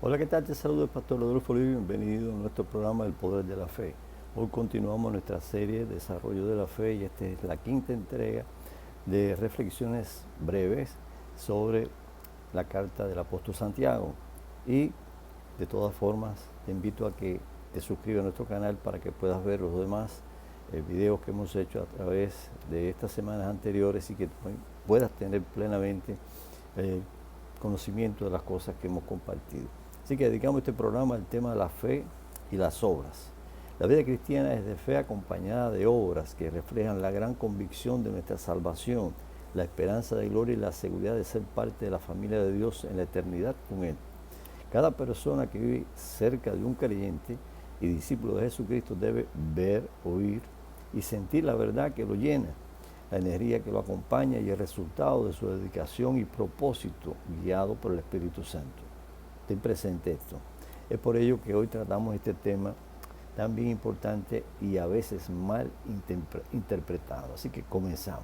Hola, ¿qué tal? Te saludo el pastor Rodolfo Livio. Bienvenido a nuestro programa El Poder de la Fe. Hoy continuamos nuestra serie Desarrollo de la Fe y esta es la quinta entrega de reflexiones breves sobre la carta del apóstol Santiago. Y de todas formas te invito a que te suscribas a nuestro canal para que puedas ver los demás videos que hemos hecho a través de estas semanas anteriores y que puedas tener plenamente conocimiento de las cosas que hemos compartido. Así que dedicamos este programa al tema de la fe y las obras. La vida cristiana es de fe acompañada de obras que reflejan la gran convicción de nuestra salvación, la esperanza de gloria y la seguridad de ser parte de la familia de Dios en la eternidad con Él. Cada persona que vive cerca de un creyente y discípulo de Jesucristo debe ver, oír y sentir la verdad que lo llena, la energía que lo acompaña y el resultado de su dedicación y propósito guiado por el Espíritu Santo. Ten presente esto. Es por ello que hoy tratamos este tema tan bien importante y a veces mal interpretado. Así que comenzamos.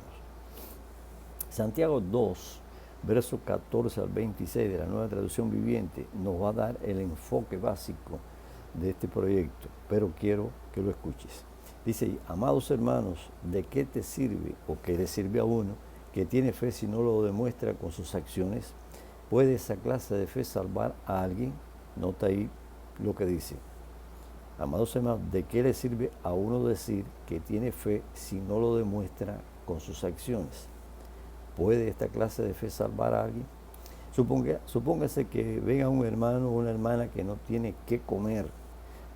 Santiago 2, versos 14 al 26 de la Nueva Traducción Viviente nos va a dar el enfoque básico de este proyecto, pero quiero que lo escuches. Dice, amados hermanos, ¿de qué te sirve o qué le sirve a uno que tiene fe si no lo demuestra con sus acciones? ¿Puede esa clase de fe salvar a alguien? Nota ahí lo que dice. Amados hermanos, ¿de qué le sirve a uno decir que tiene fe si no lo demuestra con sus acciones? ¿Puede esta clase de fe salvar a alguien? Supóngase que venga un hermano o una hermana que no tiene qué comer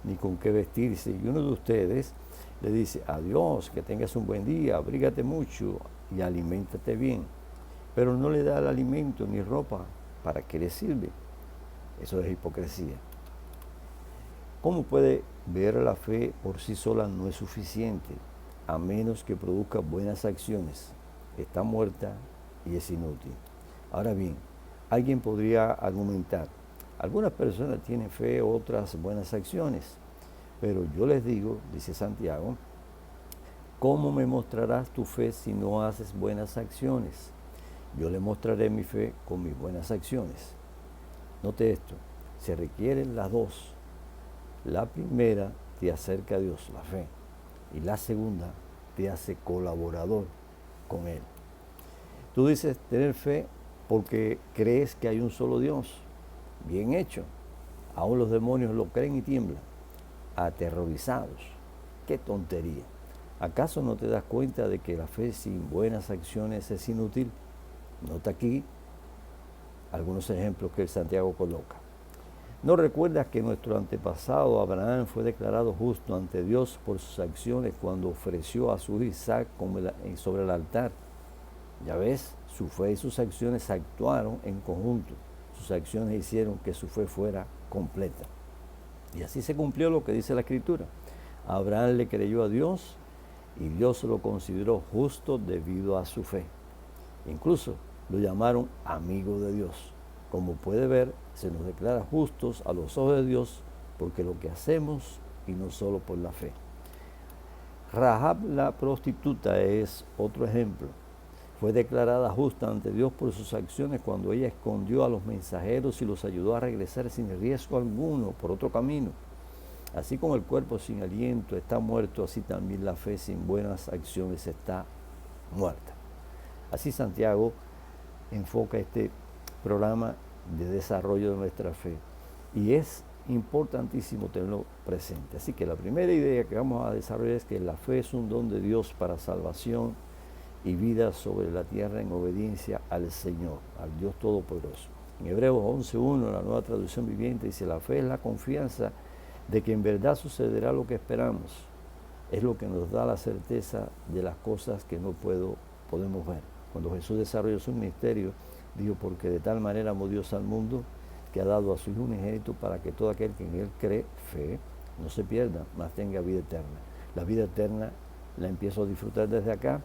ni con qué vestirse y uno de ustedes le dice, adiós, que tengas un buen día, abrígate mucho y aliméntate bien, pero no le da el alimento ni ropa, ¿para qué le sirve? Eso es hipocresía. ¿Cómo puede ver la fe por sí sola? No es suficiente, a menos que produzca buenas acciones. Está muerta y es inútil. Ahora bien, alguien podría argumentar, algunas personas tienen fe, otras buenas acciones, pero yo les digo, dice Santiago, ¿cómo me mostrarás tu fe si no haces buenas acciones? Yo le mostraré mi fe con mis buenas acciones. Note esto, se requieren las dos. La primera te acerca a Dios, la fe, y la segunda te hace colaborador con Él. Tú dices tener fe porque crees que hay un solo Dios. Bien hecho. Aún los demonios lo creen y tiemblan, aterrorizados. ¡Qué tontería! ¿Acaso no te das cuenta de que la fe sin buenas acciones es inútil? Nota aquí algunos ejemplos que el Santiago coloca. ¿No recuerdas que nuestro antepasado Abraham fue declarado justo ante Dios por sus acciones cuando ofreció a su hijo Isaac sobre el altar? Ya ves, su fe y sus acciones actuaron en conjunto. Sus acciones hicieron que su fe fuera completa. Y así se cumplió lo que dice la Escritura. Abraham le creyó a Dios y Dios lo consideró justo debido a su fe. Incluso lo llamaron amigo de Dios. Como puede ver, se nos declara justos a los ojos de Dios porque lo que hacemos y no solo por la fe. Rahab la prostituta es otro ejemplo. Fue declarada justa ante Dios por sus acciones cuando ella escondió a los mensajeros y los ayudó a regresar sin riesgo alguno por otro camino. Así como el cuerpo sin aliento está muerto, así también la fe sin buenas acciones está muerta. Así Santiago enfoca este programa de desarrollo de nuestra fe y es importantísimo tenerlo presente. Así que la primera idea que vamos a desarrollar es que la fe es un don de Dios para salvación y vida sobre la tierra en obediencia al Señor, al Dios Todopoderoso. En Hebreos 11.1, la Nueva Traducción Viviente, dice, la fe es la confianza de que en verdad sucederá lo que esperamos. Es lo que nos da la certeza de las cosas que no podemos ver. Cuando Jesús desarrolló su ministerio, dijo, porque de tal manera amó Dios al mundo, que ha dado a su Hijo unigénito para que todo aquel que en Él cree, fe, no se pierda, mas tenga vida eterna. La vida eterna la empiezo a disfrutar desde acá,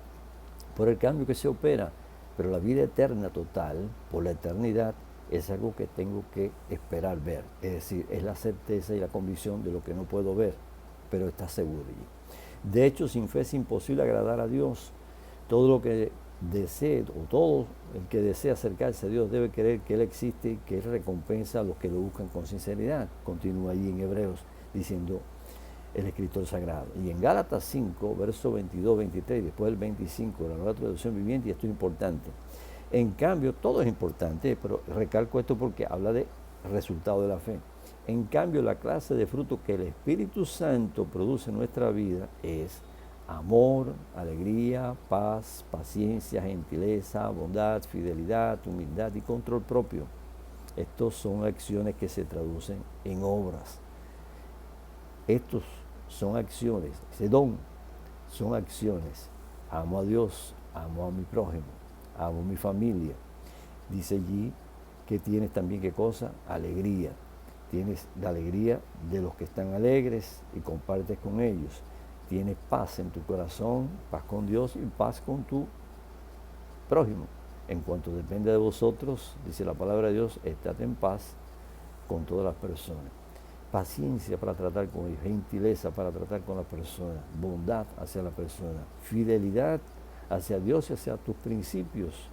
por el cambio que se opera, pero la vida eterna total, por la eternidad, es algo que tengo que esperar ver. Es decir, es la certeza y la convicción de lo que no puedo ver, pero está seguro allí. De hecho, sin fe es imposible agradar a Dios. Todo lo que desee, o todo el que desea acercarse a Dios debe creer que Él existe y que Él recompensa a los que lo buscan con sinceridad. Continúa allí en Hebreos diciendo el escritor sagrado. Y en Gálatas 5, verso 22, 23, después del 25, de la Nueva Traducción Viviente, y esto es importante. En cambio, todo es importante, pero recalco esto porque habla de resultado de la fe. En cambio, la clase de fruto que el Espíritu Santo produce en nuestra vida es amor, alegría, paz, paciencia, gentileza, bondad, fidelidad, humildad y control propio. Estos son acciones que se traducen en obras. Estos son acciones, ese don son acciones. Amo a Dios, amo a mi prójimo, amo a mi familia. Dice allí que tienes también, ¿qué cosa? Alegría. Tienes la alegría de los que están alegres y compartes con ellos. Tienes paz en tu corazón, paz con Dios y paz con tu prójimo. En cuanto depende de vosotros, dice la palabra de Dios, estad en paz con todas las personas. Paciencia para tratar con ellos, gentileza para tratar con las personas, bondad hacia la persona, fidelidad hacia Dios y hacia tus principios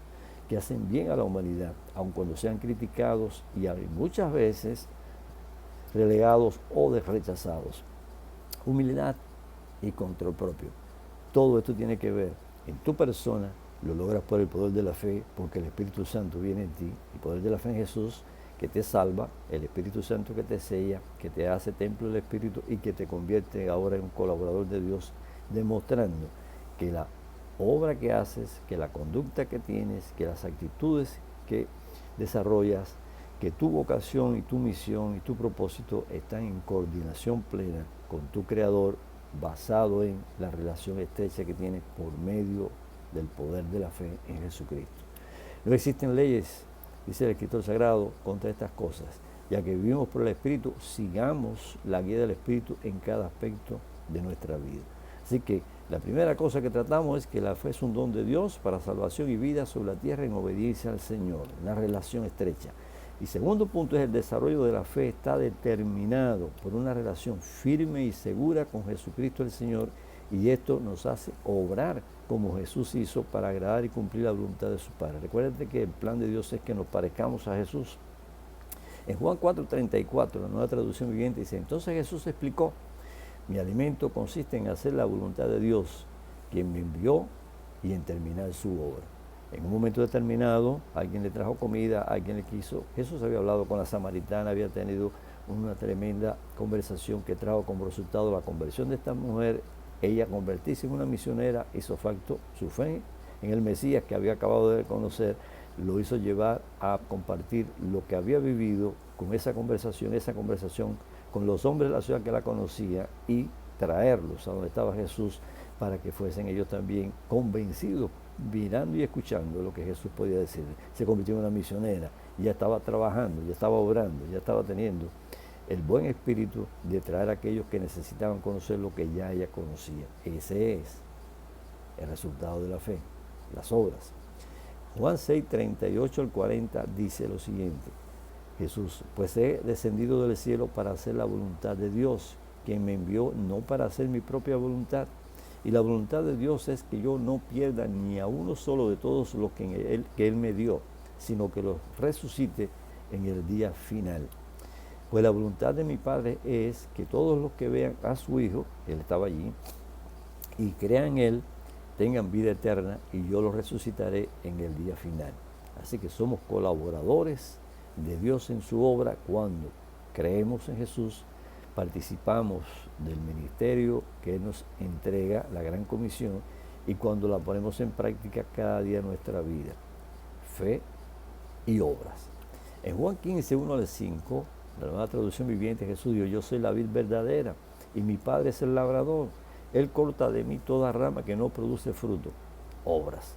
que hacen bien a la humanidad, aun cuando sean criticados y muchas veces relegados o rechazados. Humildad y control propio. Todo esto tiene que ver en tu persona, lo logras por el poder de la fe, porque el Espíritu Santo viene en ti, el poder de la fe en Jesús, que te salva, el Espíritu Santo que te sella, que te hace templo del Espíritu y que te convierte ahora en un colaborador de Dios, demostrando que la obra que haces, que la conducta que tienes, que las actitudes que desarrollas, que tu vocación y tu misión y tu propósito están en coordinación plena con tu Creador, basado en la relación estrecha que tienes por medio del poder de la fe en Jesucristo. No existen leyes, dice el escritor sagrado, contra estas cosas. Ya que vivimos por el Espíritu, sigamos la guía del Espíritu en cada aspecto de nuestra vida. Así que la primera cosa que tratamos es que la fe es un don de Dios para salvación y vida sobre la tierra en obediencia al Señor, una relación estrecha. Y segundo punto es el desarrollo de la fe está determinado por una relación firme y segura con Jesucristo el Señor, y esto nos hace obrar como Jesús hizo para agradar y cumplir la voluntad de su Padre. Recuérdate que el plan de Dios es que nos parezcamos a Jesús. En Juan 4:34, la Nueva Traducción Viviente dice, entonces Jesús explicó, mi alimento consiste en hacer la voluntad de Dios, quien me envió, y en terminar su obra. En un momento determinado, alguien le trajo comida, alguien le quiso. Jesús había hablado con la samaritana, había tenido una tremenda conversación que trajo como resultado la conversión de esta mujer. Ella convertirse en una misionera hizo facto su fe en el Mesías que había acabado de conocer, lo hizo llevar a compartir lo que había vivido con esa conversación con los hombres de la ciudad que la conocía y traerlos a donde estaba Jesús para que fuesen ellos también convencidos, mirando y escuchando lo que Jesús podía decir. Se convirtió en una misionera, ya estaba trabajando, ya estaba obrando, ya estaba teniendo el buen espíritu de traer a aquellos que necesitaban conocer lo que ya ella conocía. Ese es el resultado de la fe, las obras. Juan 6, 38 al 40 dice lo siguiente, Jesús, pues he descendido del cielo para hacer la voluntad de Dios, quien me envió, no para hacer mi propia voluntad. Y la voluntad de Dios es que yo no pierda ni a uno solo de todos los que Él me dio, sino que los resucite en el día final. Pues la voluntad de mi Padre es que todos los que vean a su Hijo, Él estaba allí, y crean en Él, tengan vida eterna, y yo los resucitaré en el día final. Así que somos colaboradores de Dios en su obra cuando creemos en Jesús, participamos del ministerio que Él nos entrega, la gran comisión, y cuando la ponemos en práctica cada día de nuestra vida. Fe y obras. En Juan 15, 1 al 5, la Nueva Traducción Viviente, Jesús dijo, yo soy la vid verdadera y mi Padre es el labrador. Él corta de mí toda rama que no produce fruto, obras.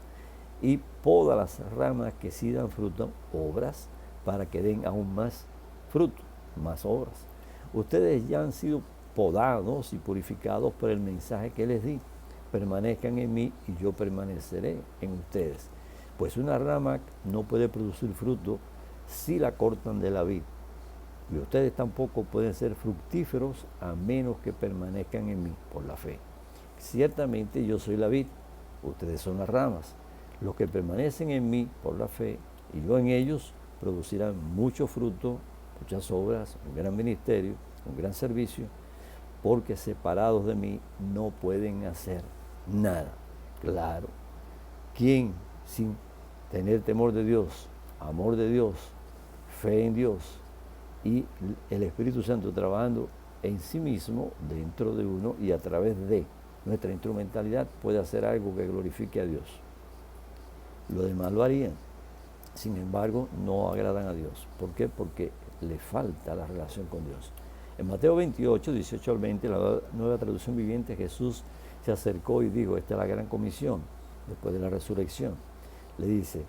Y poda las ramas que sí dan fruto, obras, para que den aún más fruto, más obras. Ustedes ya han sido podados y purificados por el mensaje que les di. Permanezcan en mí y yo permaneceré en ustedes. Pues una rama no puede producir fruto si la cortan de la vid. Y ustedes tampoco pueden ser fructíferos a menos que permanezcan en mí por la fe. Ciertamente yo soy la vid, ustedes son las ramas. Los que permanecen en mí por la fe y yo en ellos producirán mucho fruto, muchas obras, un gran ministerio, un gran servicio, porque separados de mí no pueden hacer nada. Claro, ¿quién sin tener temor de Dios, amor de Dios, fe en Dios y el Espíritu Santo trabajando en sí mismo, dentro de uno y a través de nuestra instrumentalidad, puede hacer algo que glorifique a Dios? Los demás lo harían, sin embargo no agradan a Dios. ¿Por qué? Porque le falta la relación con Dios. En Mateo 28, 18 al 20, la Nueva Traducción Viviente, Jesús se acercó y dijo: esta es la gran comisión después de la resurrección. Le dice: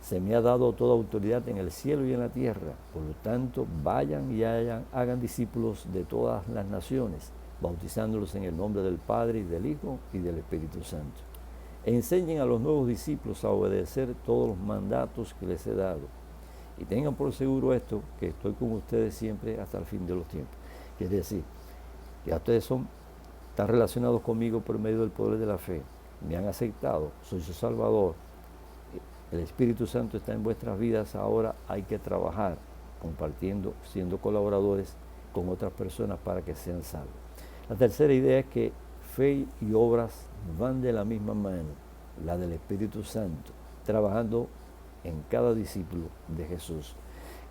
se me ha dado toda autoridad en el cielo y en la tierra, por lo tanto vayan y hagan discípulos de todas las naciones, bautizándolos en el nombre del Padre y del Hijo y del Espíritu Santo. Enseñen a los nuevos discípulos a obedecer todos los mandatos que les he dado. Y tengan por seguro esto, que estoy con ustedes siempre hasta el fin de los tiempos. Quiere decir, que ustedes están relacionados conmigo por medio del poder de la fe. Me han aceptado, soy su Salvador. El Espíritu Santo está en vuestras vidas. Ahora hay que trabajar, compartiendo, siendo colaboradores con otras personas para que sean salvos. La tercera idea es que fe y obras van de la misma mano, la del Espíritu Santo, trabajando en cada discípulo de Jesús.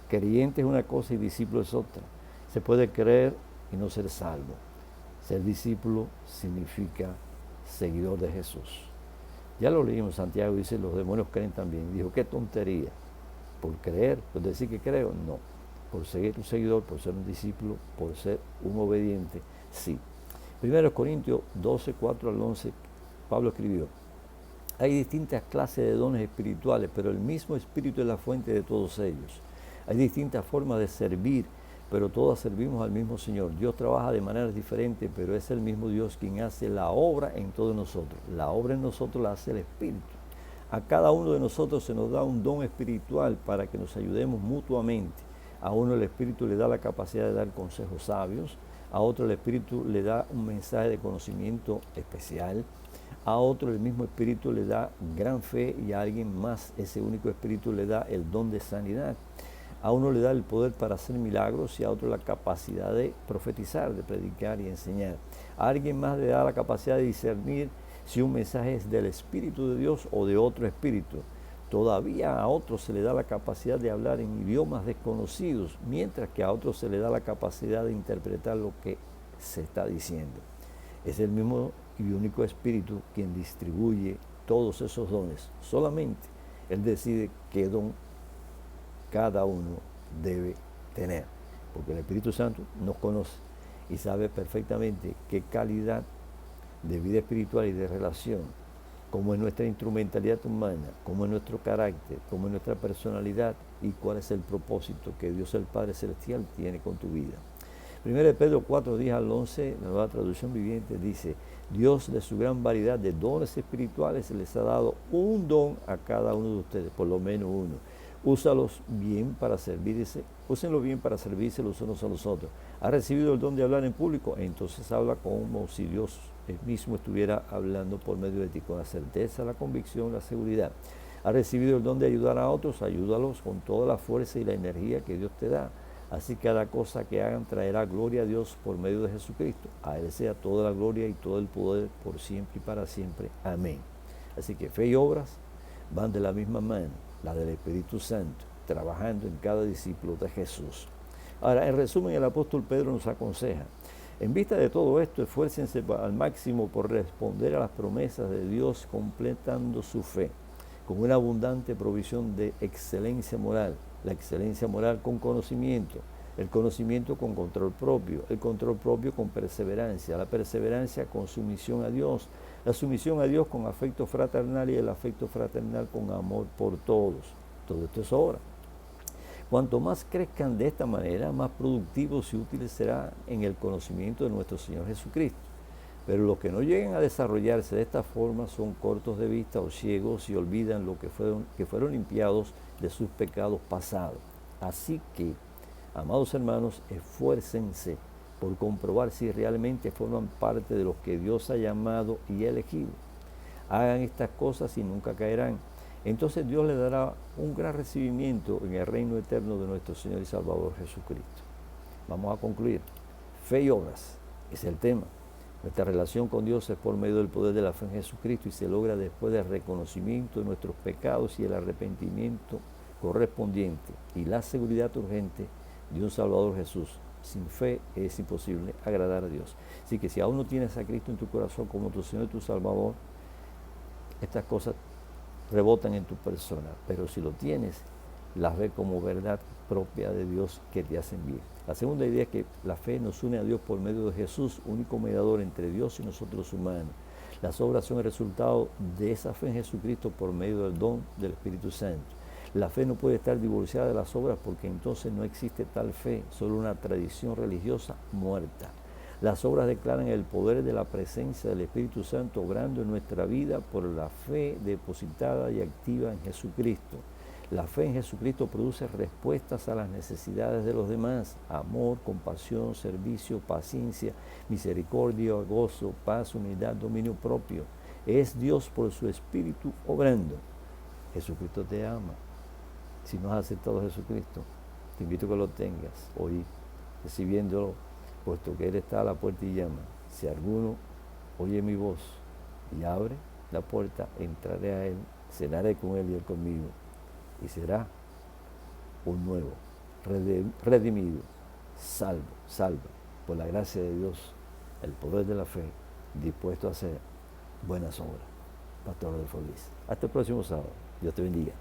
Creyente es una cosa y discípulo es otra. Se puede creer y no ser salvo. Ser discípulo significa seguidor de Jesús. Ya lo leímos, Santiago dice: los demonios creen también. Dijo: qué tontería. ¿Por creer? ¿Por decir que creo? No. Por seguir un seguidor, por ser un discípulo, por ser un obediente, sí. 1 Corintios 12, 4 al 11, Pablo escribió: hay distintas clases de dones espirituales, pero el mismo Espíritu es la fuente de todos ellos. Hay distintas formas de servir, pero todas servimos al mismo Señor. Dios trabaja de maneras diferentes, pero es el mismo Dios quien hace la obra en todos nosotros. La obra en nosotros la hace el Espíritu. A cada uno de nosotros se nos da un don espiritual para que nos ayudemos mutuamente. A uno el Espíritu le da la capacidad de dar consejos sabios, a otro el Espíritu le da un mensaje de conocimiento especial, a otro el mismo Espíritu le da gran fe y a alguien más ese único Espíritu le da el don de sanidad. A uno le da el poder para hacer milagros y a otro la capacidad de profetizar, de predicar y enseñar. A alguien más le da la capacidad de discernir si un mensaje es del Espíritu de Dios o de otro espíritu. Todavía a otro se le da la capacidad de hablar en idiomas desconocidos, mientras que a otro se le da la capacidad de interpretar lo que se está diciendo. Es el mismo y único Espíritu quien distribuye todos esos dones. Solamente Él decide qué don cada uno debe tener, porque el Espíritu Santo nos conoce y sabe perfectamente qué calidad de vida espiritual y de relación, cómo es nuestra instrumentalidad humana, cómo es nuestro carácter, cómo es nuestra personalidad y cuál es el propósito que Dios el Padre Celestial tiene con tu vida. 1 Pedro 4, 10 al 11, la Nueva Traducción Viviente, dice: Dios, de su gran variedad de dones espirituales, les ha dado un don a cada uno de ustedes, por lo menos uno. Úsenlo bien para servirse los unos a los otros. ¿Ha recibido el don de hablar en público? Entonces habla como si Dios mismo estuviera hablando por medio de ti, con la certeza, la convicción, la seguridad. ¿Ha recibido el don de ayudar a otros? Ayúdalos con toda la fuerza y la energía que Dios te da. Así que cada cosa que hagan traerá gloria a Dios por medio de Jesucristo. A Él sea toda la gloria y todo el poder por siempre y para siempre. Amén. Así que fe y obras van de la misma mano, la del Espíritu Santo, trabajando en cada discípulo de Jesús. Ahora, en resumen, el apóstol Pedro nos aconseja: en vista de todo esto, esfuércense al máximo por responder a las promesas de Dios, completando su fe con una abundante provisión de excelencia moral. La excelencia moral con conocimiento, el conocimiento con control propio, el control propio con perseverancia, la perseverancia con sumisión a Dios, la sumisión a Dios con afecto fraternal y el afecto fraternal con amor por todos. Todo esto es obra. Cuanto más crezcan de esta manera, más productivos y útiles será en el conocimiento de nuestro Señor Jesucristo. Pero los que no lleguen a desarrollarse de esta forma son cortos de vista o ciegos y olvidan lo que fueron limpiados de sus pecados pasados. Así que, amados hermanos, esfuércense por comprobar si realmente forman parte de los que Dios ha llamado y elegido. Hagan estas cosas y nunca caerán. Entonces Dios le dará un gran recibimiento en el reino eterno de nuestro Señor y Salvador Jesucristo. Vamos a concluir. Fe y obras es el tema. Nuestra relación con Dios es por medio del poder de la fe en Jesucristo y se logra después del reconocimiento de nuestros pecados y el arrepentimiento correspondiente y la seguridad urgente de un Salvador Jesús. Sin fe es imposible agradar a Dios. Así que si aún no tienes a Cristo en tu corazón como tu Señor y tu Salvador, estas cosas rebotan en tu persona, pero si lo tienes, las ve como verdad propia de Dios que te hacen bien. La segunda idea es que la fe nos une a Dios por medio de Jesús, único mediador entre Dios y nosotros humanos. Las obras son el resultado de esa fe en Jesucristo por medio del don del Espíritu Santo. La fe no puede estar divorciada de las obras porque entonces no existe tal fe, solo una tradición religiosa muerta. Las obras declaran el poder de la presencia del Espíritu Santo obrando en nuestra vida por la fe depositada y activa en Jesucristo. La fe en Jesucristo produce respuestas a las necesidades de los demás: amor, compasión, servicio, paciencia, misericordia, gozo, paz, unidad, dominio propio. Es Dios por su Espíritu obrando. Jesucristo te ama. Si no has aceptado a Jesucristo, te invito a que lo tengas hoy, recibiéndolo, puesto que Él está a la puerta y llama. Si alguno oye mi voz y abre la puerta, entraré a Él, cenaré con Él y Él conmigo. Y será un nuevo, redimido, salvo, por la gracia de Dios, el poder de la fe, dispuesto a hacer buenas obras. Pastor Adolfo Luis. Hasta el próximo sábado. Dios te bendiga.